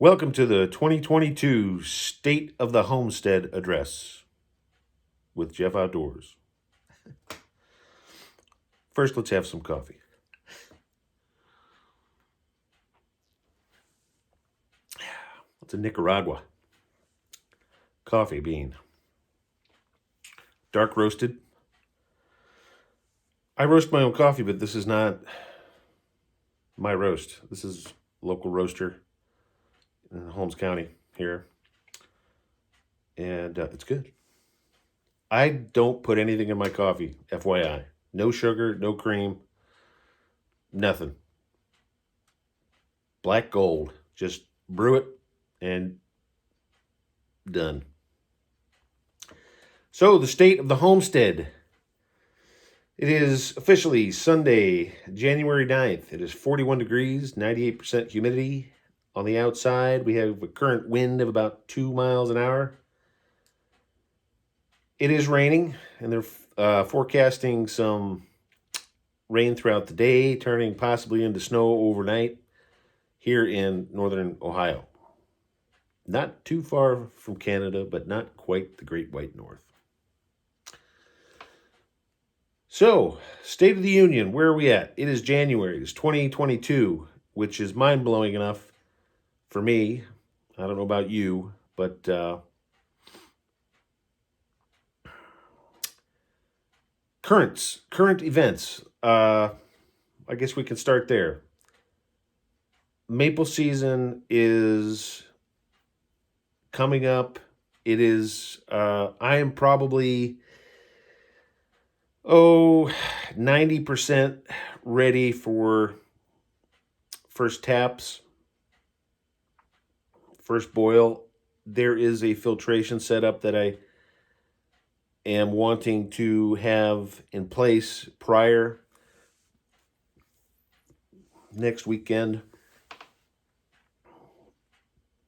Welcome to the 2022 State of the Homestead Address with Jeff Outdoors. First, let's have some coffee. It's a Nicaragua coffee bean. Dark roasted. I roast my own coffee, but this is not my roast. This is local roaster in Holmes County here. And it's good. I don't put anything in my coffee, FYI. No sugar, no cream, nothing. Black gold. Just brew it and done. So, the state of the homestead. It is officially Sunday, January 9th. It is 41 degrees, 98% humidity. On the outside, we have a current wind of about 2 miles an hour. It is raining, and they're forecasting some rain throughout the day, turning possibly into snow overnight here in northern Ohio. Not too far from Canada, but not quite the Great White North. So, State of the Union, where are we at? It is January, it's 2022, which is mind-blowing enough for me. I don't know about you, but current events. I guess we can start there. Maple season is coming up. It is, I am probably 90% ready for first taps, first boil. There is a filtration setup that I am wanting to have in place prior next weekend.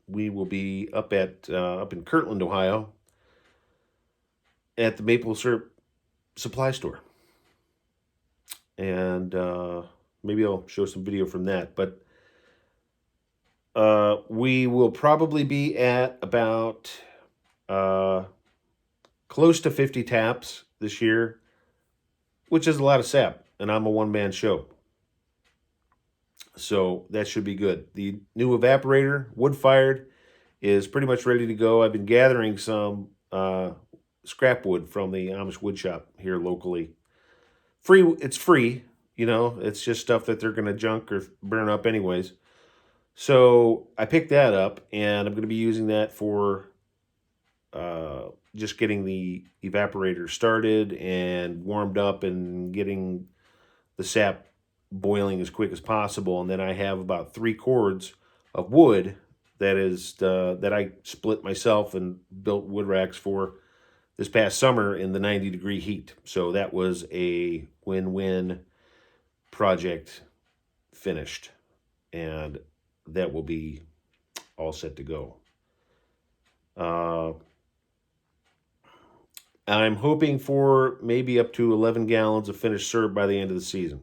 We will be up in Kirtland, Ohio, at the maple syrup supply store, and maybe I'll show some video from that. But we will probably be at about close to 50 taps this year, which is a lot of sap, and I'm a one-man show. So that should be good. The new evaporator, wood-fired, is pretty much ready to go. I've been gathering some scrap wood from the Amish wood shop here locally. It's free, it's just stuff that they're going to junk or burn up anyways. So I picked that up, and I'm going to be using that for just getting the evaporator started and warmed up and getting the sap boiling as quick as possible. And then I have about 3 cords of wood that I split myself and built wood racks for this past summer in the 90-degree heat. So that was a win-win project finished, and that will be all set to go. I'm hoping for maybe up to 11 gallons of finished syrup by the end of the season.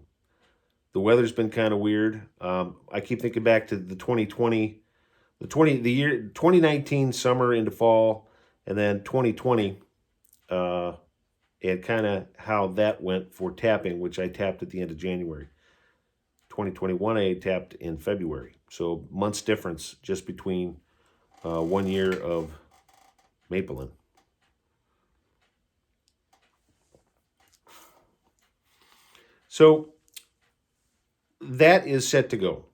The weather's been kind of weird. I keep thinking back to the 2019 summer into fall, and then 2020, and kind of how that went for tapping, which I tapped at the end of January. 2021, I tapped in February. So months difference just between 1 year of mapling. So that is set to go.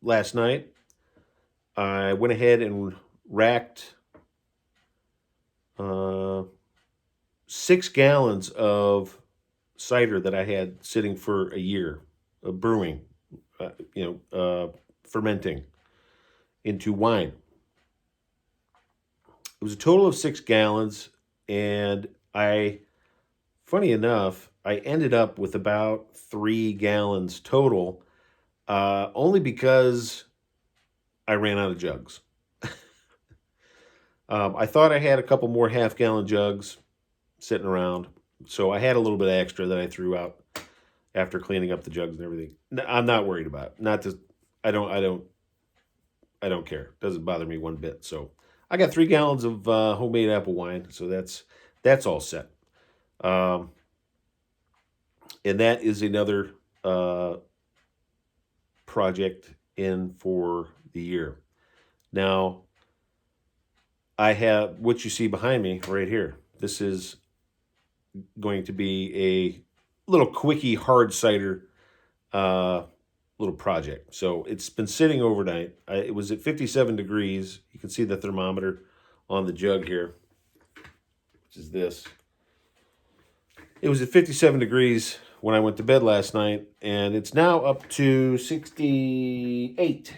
Last night, I went ahead and racked 6 gallons of cider that I had sitting for a year of brewing, fermenting into wine. It was a total of 6 gallons, and funny enough, I ended up with about 3 gallons total, only because I ran out of jugs. I thought I had a couple more half-gallon jugs sitting around, so I had a little bit extra that I threw out after cleaning up the jugs and everything. I'm not worried about it. Not to, I don't care. Doesn't bother me one bit. So I got 3 gallons of homemade apple wine, so that's all set. Um, and that is another uh, project in for the year. Now, I have what you see behind me right here. This is going to be a little quickie hard cider uh, little project. So it's been sitting overnight. It was at 57 degrees. You can see the thermometer on the jug here, which is this. It was at 57 degrees when I went to bed last night, and it's now up to 68.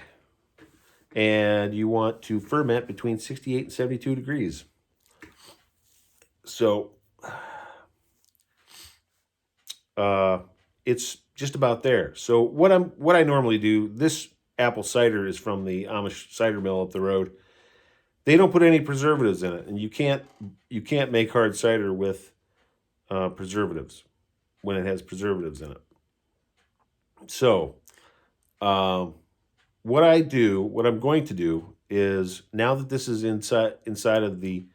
And you want to ferment between 68 and 72 degrees. So it's just about there. So what I normally do, this apple cider is from the Amish cider mill up the road. They don't put any preservatives in it, and you can't make hard cider with preservatives when it has preservatives in it. So what I'm going to do is, now that this is inside of the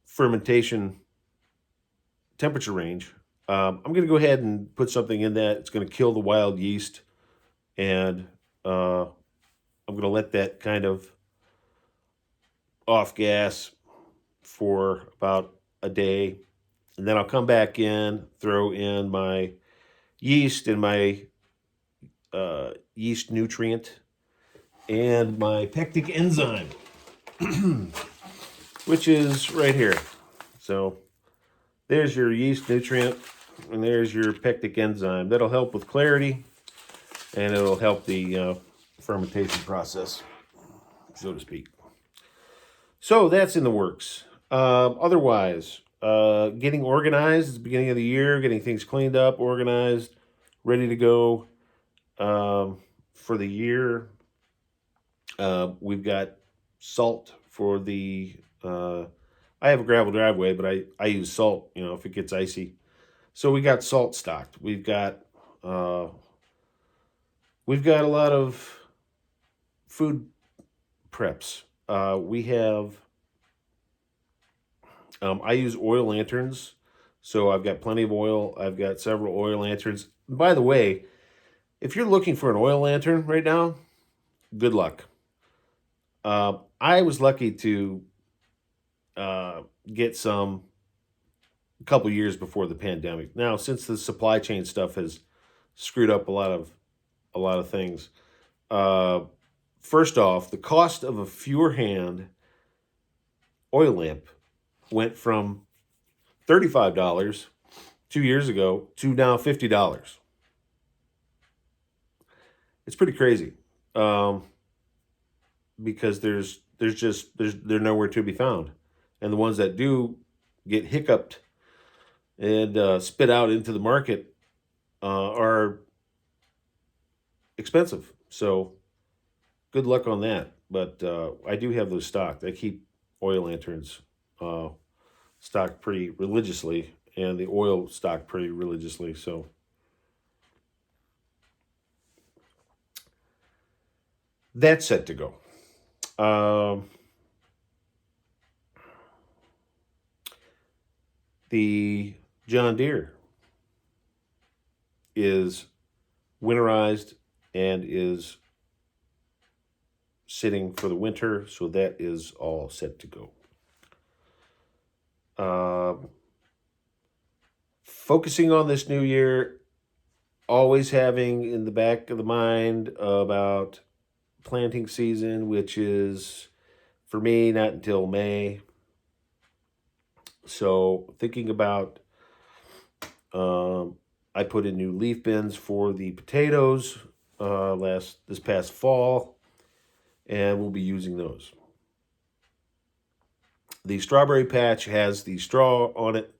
fermentation temperature range, I'm going to go ahead and put something in that. It's going to kill the wild yeast, and I'm going to let that kind of off gas for about a day, and then I'll come back in, throw in my yeast and my yeast nutrient and my pectic enzyme, which is right here. So there's your yeast nutrient, and there's your pectic enzyme. That'll help with clarity, and it'll help the fermentation process, so to speak. So that's in the works. Otherwise, getting organized. It's the beginning of the year, getting things cleaned up, organized, ready to go for the year. We've got salt for the. I have a gravel driveway, but I use salt. If it gets icy, so we got salt stocked. We've got a lot of food preps. We have. I use oil lanterns, so I've got plenty of oil. I've got several oil lanterns. By the way, if you're looking for an oil lantern right now, good luck. I was lucky to get some a couple years before the pandemic. Now, since the supply chain stuff has screwed up a lot of things, first off, the cost of a Fewer Hand oil lamp went from $35 2 years ago to now $50. It's pretty crazy, because they're nowhere to be found, and the ones that do get hiccuped and spit out into the market are expensive. So good luck on that. But I do have those stocked. I keep oil lanterns stocked pretty religiously, and the oil stocked pretty religiously. So that's set to go. The John Deere is winterized and is sitting for the winter, so that is all set to go. Focusing on this new year, always having in the back of the mind about planting season, which is for me not until May. So thinking about, I put in new leaf bins for the potatoes this past fall, and we'll be using those. The strawberry patch has the straw on it,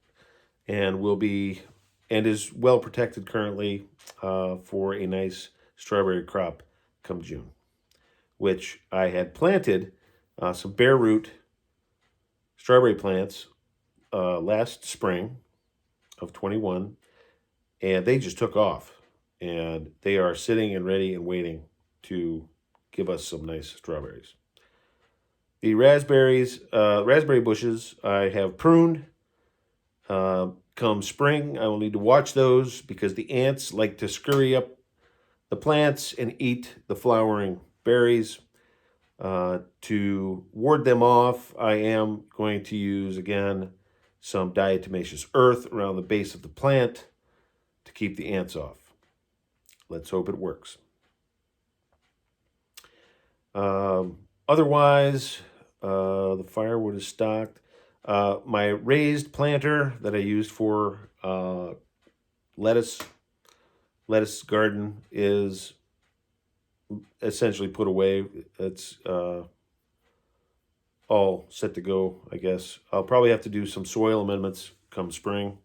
and is well protected currently for a nice strawberry crop come June, which I had planted some bare root strawberry plants last spring of 21, and they just took off. And they are sitting and ready and waiting to give us some nice strawberries. The raspberry bushes, I have pruned. Come spring, I will need to watch those because the ants like to scurry up the plants and eat the flowering berries. To ward them off, I am going to use, again, some diatomaceous earth around the base of the plant to keep the ants off. Let's hope it works. Otherwise, the firewood is stocked. My raised planter that I used for lettuce garden is essentially put away. It's all set to go, I guess. I'll probably have to do some soil amendments come spring,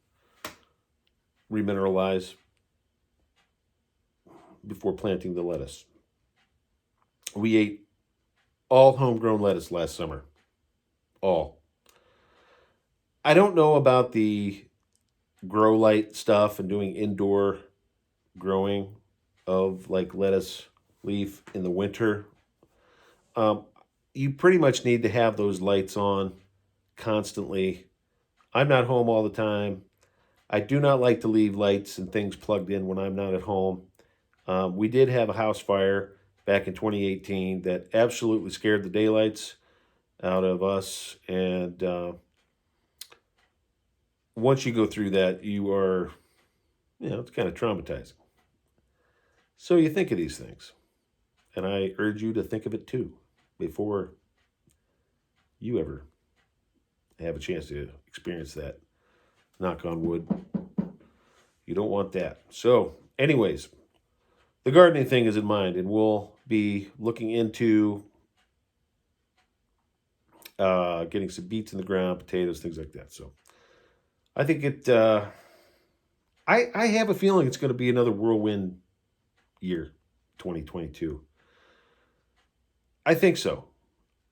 remineralize before planting the lettuce. We ate all homegrown lettuce last summer. All. I don't know about the grow light stuff and doing indoor growing of like lettuce leaf in the winter. You pretty much need to have those lights on constantly. I'm not home all the time. I do not like to leave lights and things plugged in when I'm not at home. We did have a house fire back in 2018 that absolutely scared the daylights out of us. And once you go through that, you are, it's kind of traumatizing. So you think of these things. And I urge you to think of it too before you ever have a chance to experience that. Knock on wood. You don't want that. So, anyways, the gardening thing is in mind, and we'll be looking into getting some beets in the ground, potatoes, things like that. So, I think I have a feeling it's going to be another whirlwind year, 2022. I think so.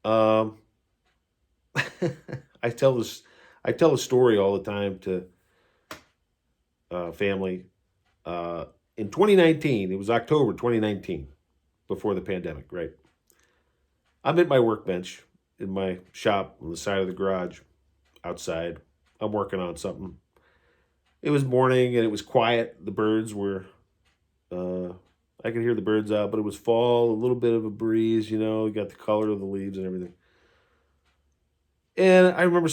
I tell a story all the time to family. In 2019, it was October 2019, before the pandemic, right? I'm at my workbench in my shop on the side of the garage, outside. I'm working on something. It was morning and it was quiet. The birds were, I could hear the birds out, but it was fall, a little bit of a breeze, you got the color of the leaves and everything. And I remember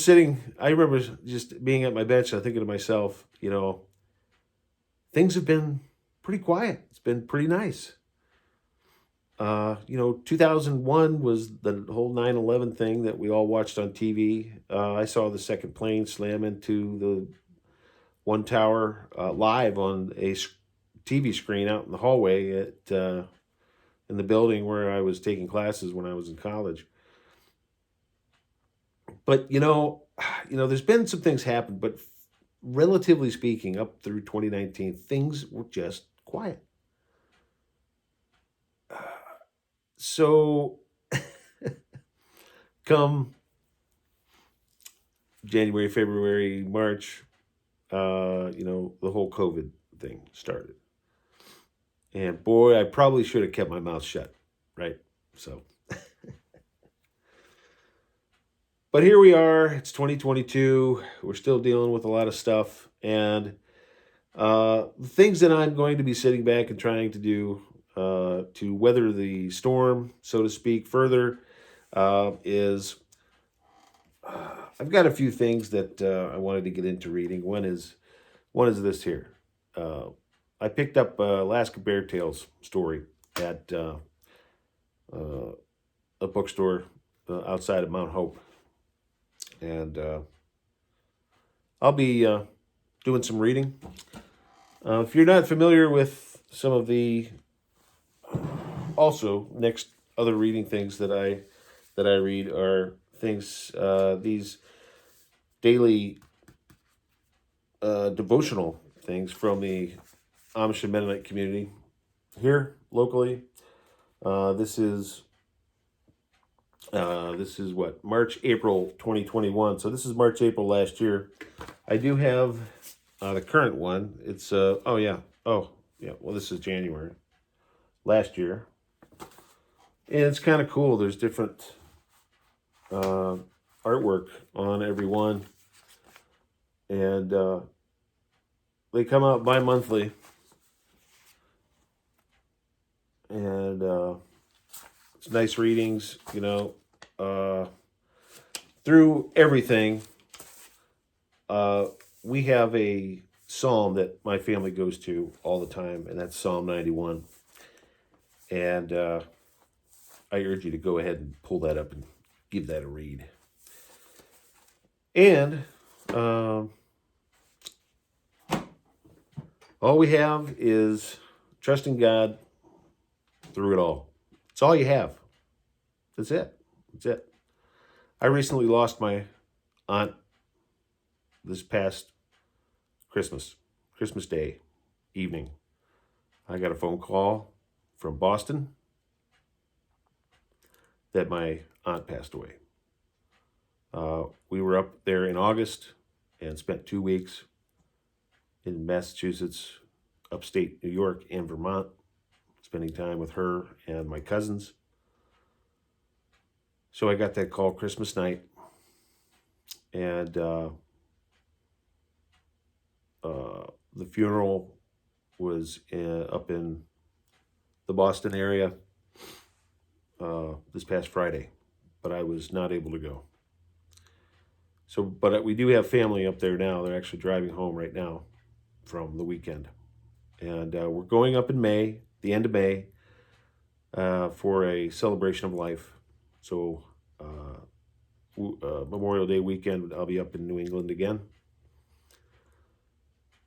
just being at my bench and thinking to myself, things have been pretty quiet. It's been pretty nice. 2001 was the whole 9/11 thing that we all watched on TV. I saw the second plane slam into the one tower live on a TV screen out in the hallway in the building where I was taking classes when I was in college. But there's been some things happen, but relatively speaking, up through 2019, things were just quiet. So come January, February, March, the whole COVID thing started. And boy, I probably should have kept my mouth shut, right? So, but here we are. It's 2022. We're still dealing with a lot of stuff. And the things that I'm going to be sitting back and trying to do to weather the storm, so to speak, further is I've got a few things that I wanted to get into reading. One is this here. I picked up Alaska Bear Tales story at a bookstore outside of Mount Hope, and I'll be doing some reading. If you're not familiar with some of the also next other reading things that I read are things these daily devotional things from the Amish and Mennonite community here locally. This is March, April 2021. So this is March, April last year. I do have the current one. It's oh yeah, oh yeah. Well, this is January last year, and it's kind of cool. There's different artwork on every one, and they come out bi-monthly, and it's nice readings, you know, through everything. We have a psalm that my family goes to all the time, and that's Psalm 91. And I urge you to go ahead and pull that up and give that a read. And all we have is trusting God through it all. It's all you have. That's it. That's it. I recently lost my aunt this past Christmas Day evening. I got a phone call from Boston that my aunt passed away. We were up there in August and spent 2 weeks in Massachusetts, upstate New York, and Vermont, spending time with her and my cousins. So I got that call Christmas night, and the funeral was up in the Boston area this past Friday, but I was not able to go. So, but we do have family up there now. They're actually driving home right now from the weekend. And we're going up in May, the end of May, for a celebration of life. So Memorial Day weekend, I'll be up in New England again.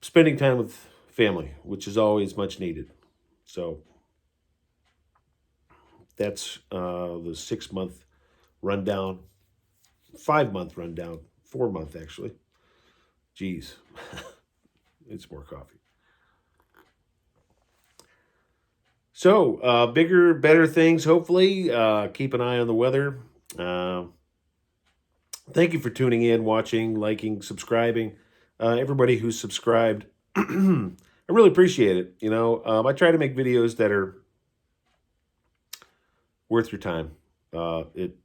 Spending time with family, which is always much needed. So that's the 6-month rundown, 5-month rundown, 4-month actually. Geez, it's more coffee. So bigger, better things, hopefully. Keep an eye on the weather. Thank you for tuning in, watching, liking, subscribing. Everybody who's subscribed, I really appreciate it. You know, I try to make videos that are worth your time.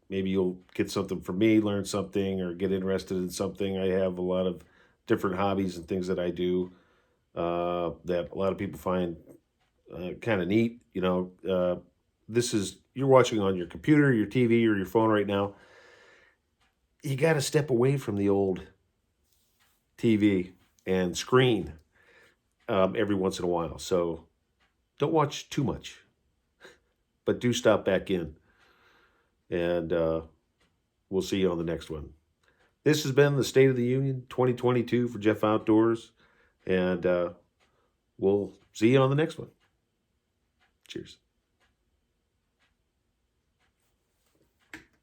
Maybe you'll get something from me, learn something, or get interested in something. I have a lot of different hobbies and things that I do that a lot of people find kind of neat. You know, you're watching on your computer, your TV, or your phone right now. You got to step away from the old TV and screen every once in a while. So don't watch too much, but do stop back in. And we'll see you on the next one. This has been the State of the Union 2022 for Jeff Outdoors. And we'll see you on the next one. Cheers.